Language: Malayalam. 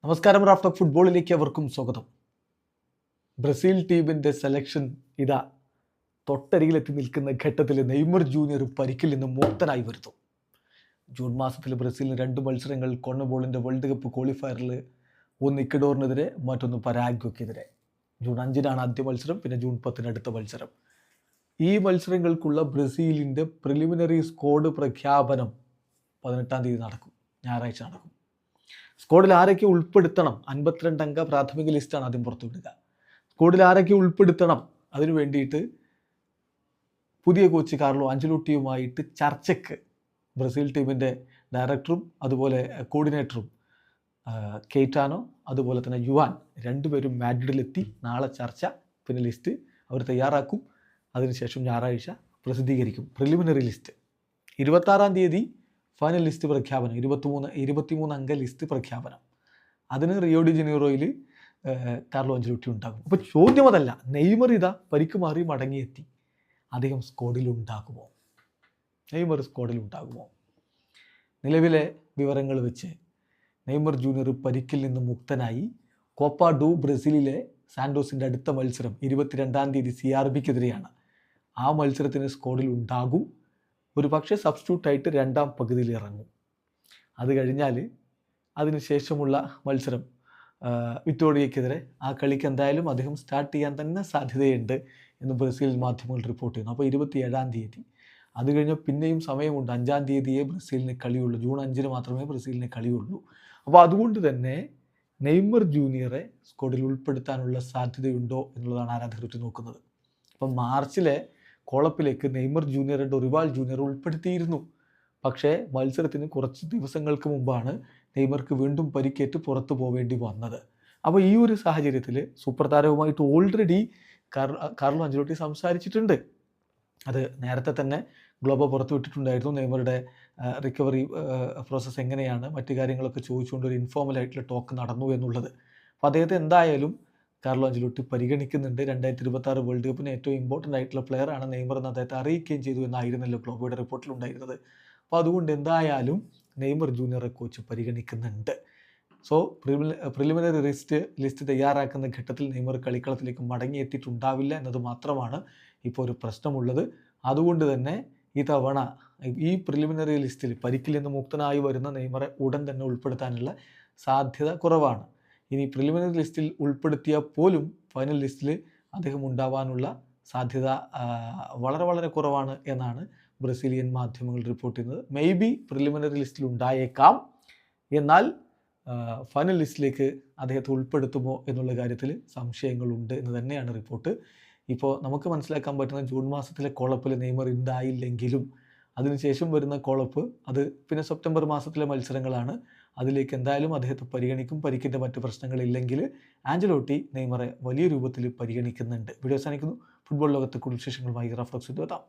നമസ്കാരം. റാഫ്റ്റർ ഫുട്ബോളിലേക്ക് അവർക്കും സ്വാഗതം. ബ്രസീൽ ടീമിൻ്റെ സെലക്ഷൻ ഇതാ തൊട്ടരികിലെത്തി നിൽക്കുന്ന ഘട്ടത്തിൽ നെയ്മർ ജൂനിയർ പരിക്കിൽ നിന്ന് മുക്തനായി വരുന്നു. ജൂൺ മാസത്തിൽ ബ്രസീലിന് 2 മത്സരങ്ങൾ കോൺമബോളിൻ്റെ വേൾഡ് കപ്പ് ക്വാളിഫയറിൽ, ഒന്ന് ഇക്വഡോറിനെതിരെ, മറ്റൊന്ന് പരാഗ്വയ്ക്കെതിരെ. ജൂൺ 5-നാണ് ആദ്യ മത്സരം, പിന്നെ ജൂൺ 10 അടുത്ത മത്സരം. ഈ മത്സരങ്ങൾക്കുള്ള ബ്രസീലിൻ്റെ പ്രിലിമിനറി സ്ക്വാഡ് പ്രഖ്യാപനം 18-ാം തീയതി നടക്കും, ഞായറാഴ്ച നടക്കും. സ്ക്വാഡിൽ ആരൊക്കെ ഉൾപ്പെടുത്തണം? 52 അംഗ പ്രാഥമിക ലിസ്റ്റാണ് ആദ്യം പുറത്തുവിടുക. സ്ക്വാഡിൽ ആരൊക്കെ ഉൾപ്പെടുത്തണം അതിനു വേണ്ടിയിട്ട് പുതിയ കോച്ച് കാർലോ ആഞ്ചലോട്ടിയുമായിട്ട് ചർച്ചയ്ക്ക് ബ്രസീൽ ടീമിൻ്റെ ഡയറക്ടറും അതുപോലെ കോർഡിനേറ്ററും കെയ്റ്റാനോ അതുപോലെ തന്നെ യുവാൻ രണ്ടുപേരും മാഡ്രിഡിലെത്തി. നാളെ ചർച്ച, പിന്നെ ലിസ്റ്റ് അവർ തയ്യാറാക്കും. അതിനുശേഷം ഞായറാഴ്ച പ്രസിദ്ധീകരിക്കും പ്രിലിമിനറി ലിസ്റ്റ്. 26-ാം തീയതി ഫൈനൽ ലിസ്റ്റ് പ്രഖ്യാപനം, 23 അംഗ ലിസ്റ്റ് പ്രഖ്യാപനം. അതിന് റിയോ ഡി ജനീറോയിൽ കാർലോ ആഞ്ചലോട്ടി ഉണ്ടാകും. അപ്പോൾ ചോദ്യം അതല്ല, നെയ്മർ ഇതാ പരിക്ക് മാറി മടങ്ങിയെത്തി. അദ്ദേഹം സ്ക്വാഡിലുണ്ടാകുമോ? നെയ്മർ സ്ക്വാഡിലുണ്ടാകുമോ? നിലവിലെ വിവരങ്ങൾ വെച്ച് നെയ്മർ ജൂനിയർ പരിക്കിൽ നിന്ന് മുക്തനായി. കോപ്പ ഡു ബ്രസീലിലെ സാൻഡോസിൻ്റെ അടുത്ത മത്സരം 22-ാം തീയതി CRBക്കെതിരെയാണ്. ആ മത്സരത്തിന് സ്ക്വാഡിൽ ഉണ്ടാകും. ഒരു പക്ഷേ സബ്സ്റ്റിറ്റ്യൂട്ടായിട്ട് 2ാം പകുതിയിൽ ഇറങ്ങും. അത് കഴിഞ്ഞാൽ അതിനുശേഷമുള്ള മത്സരം വിക്ടോറിയക്കെതിരെ, ആ കളിക്ക് എന്തായാലും അദ്ദേഹം സ്റ്റാർട്ട് ചെയ്യാൻ തന്നെ സാധ്യതയുണ്ട് എന്ന് ബ്രസീൽ മാധ്യമങ്ങൾ റിപ്പോർട്ട് ചെയ്യുന്നു. അപ്പോൾ 27-ാം തീയതി, അത് കഴിഞ്ഞാൽ പിന്നെയും സമയമുണ്ട്. 5-ാം തീയതിയേ ബ്രസീലിന് കളിയുള്ളൂ. ജൂൺ 5-ന് മാത്രമേ ബ്രസീലിന് കളിയുള്ളൂ. അപ്പോൾ അതുകൊണ്ട് തന്നെ നെയ്മർ ജൂനിയറെ സ്ക്വാഡിൽ ഉൾപ്പെടുത്താനുള്ള സാധ്യതയുണ്ടോ എന്നുള്ളതാണ് ആരാധകർ നോക്കുന്നത്. അപ്പം മാർച്ചിലെ കോളപ്പിലേക്ക് നെയ്മർ ജൂനിയർ, ഡൊറിവാൾ ജൂനിയർ ഉൾപ്പെടുത്തിയിരുന്നു. പക്ഷേ മത്സരത്തിന് കുറച്ച് ദിവസങ്ങൾക്ക് മുമ്പാണ് നെയ്മർക്ക് വീണ്ടും പരിക്കേറ്റ് പുറത്തു പോവേണ്ടി വന്നത്. അപ്പോൾ ഈ ഒരു സാഹചര്യത്തിൽ സൂപ്പർ താരവുമായിട്ട് ഓൾറെഡി കാർലോ ആഞ്ചലോട്ടി സംസാരിച്ചിട്ടുണ്ട്. അത് നേരത്തെ തന്നെ ഗ്ലോബോ പുറത്തുവിട്ടിട്ടുണ്ടായിരുന്നു. നെയ്മറുടെ റിക്കവറി പ്രോസസ്സ് എങ്ങനെയാണ്, മറ്റു കാര്യങ്ങളൊക്കെ ചോദിച്ചുകൊണ്ട് ഒരു ഇൻഫോർമലായിട്ടുള്ള ടോക്ക് നടന്നു എന്നുള്ളത്. അപ്പോൾ അദ്ദേഹത്തെ എന്തായാലും കാർലോ ആഞ്ചലോട്ടി പരിഗണിക്കുന്നുണ്ട്. 2026 വേൾഡ് കപ്പിന് ഏറ്റവും ഇമ്പോർട്ടൻ്റ് ആയിട്ടുള്ള പ്ലെയർ ആണ് നെയ്മർ എന്ന് അദ്ദേഹത്തെ അറിയിക്കുകയും ചെയ്തു എന്നായിരുന്നല്ലോ ഗ്ലോബോയുടെ റിപ്പോർട്ടിലുണ്ടായിരുന്നത്. അപ്പോൾ അതുകൊണ്ട് എന്തായാലും നെയ്മർ ജൂനിയറെ കോച്ച് പരിഗണിക്കുന്നുണ്ട്. സോ പ്രിലിമിനറി ലിസ്റ്റ് തയ്യാറാക്കുന്ന ഘട്ടത്തിൽ നെയ്മർ കളിക്കളത്തിലേക്ക് മടങ്ങിയെത്തിയിട്ടുണ്ടാവില്ല എന്നത് മാത്രമാണ് ഇപ്പോൾ ഒരു പ്രശ്നമുള്ളത്. അതുകൊണ്ട് തന്നെ ഈ തവണ ഈ പ്രിലിമിനറി ലിസ്റ്റിൽ പരിക്കിൽ നിന്ന് മുക്തനായി വരുന്ന നെയ്മറെ ഉടൻ തന്നെ ഉൾപ്പെടുത്താനുള്ള സാധ്യത കുറവാണ്. ഇനി പ്രിലിമിനറി ലിസ്റ്റിൽ ഉൾപ്പെടുത്തിയാൽ പോലും ഫൈനൽ ലിസ്റ്റിൽ അദ്ദേഹം ഉണ്ടാവാനുള്ള സാധ്യത വളരെ വളരെ കുറവാണ് എന്നാണ് ബ്രസീലിയൻ മാധ്യമങ്ങൾ റിപ്പോർട്ട് ചെയ്യുന്നത്. ബി പ്രിലിമിനറി ലിസ്റ്റിൽ ഉണ്ടായേക്കാം, എന്നാൽ ഫൈനൽ ലിസ്റ്റിലേക്ക് അദ്ദേഹത്തെ ഉൾപ്പെടുത്തുമോ എന്നുള്ള കാര്യത്തിൽ സംശയങ്ങളുണ്ട് എന്ന് തന്നെയാണ് റിപ്പോർട്ട്. ഇപ്പോൾ നമുക്ക് മനസ്സിലാക്കാൻ പറ്റുന്ന ജൂൺ മാസത്തിലെ കോളപ്പിൽ നെയ്മർ ഉണ്ടായില്ലെങ്കിലും അതിനുശേഷം വരുന്ന കോളപ്പ് അത് പിന്നെ സെപ്റ്റംബർ മാസത്തിലെ മത്സരങ്ങളാണ്. അതിലേക്ക് എന്തായാലും അദ്ദേഹത്തെ പരിഗണിക്കും. പരിക്കിൻ്റെ മറ്റ് പ്രശ്നങ്ങളില്ലെങ്കിൽ ആഞ്ചലോട്ടി നെയ്മറെ വലിയ രൂപത്തിൽ പരിഗണിക്കുന്നുണ്ട്. വീഡിയോ അവസാനിക്കുന്നു. ഫുട്ബോൾ ലോകത്തെ കൂടുതൽ വിശേഷങ്ങളുമായി റാഫ്റ്റോക്സ് എത്താം.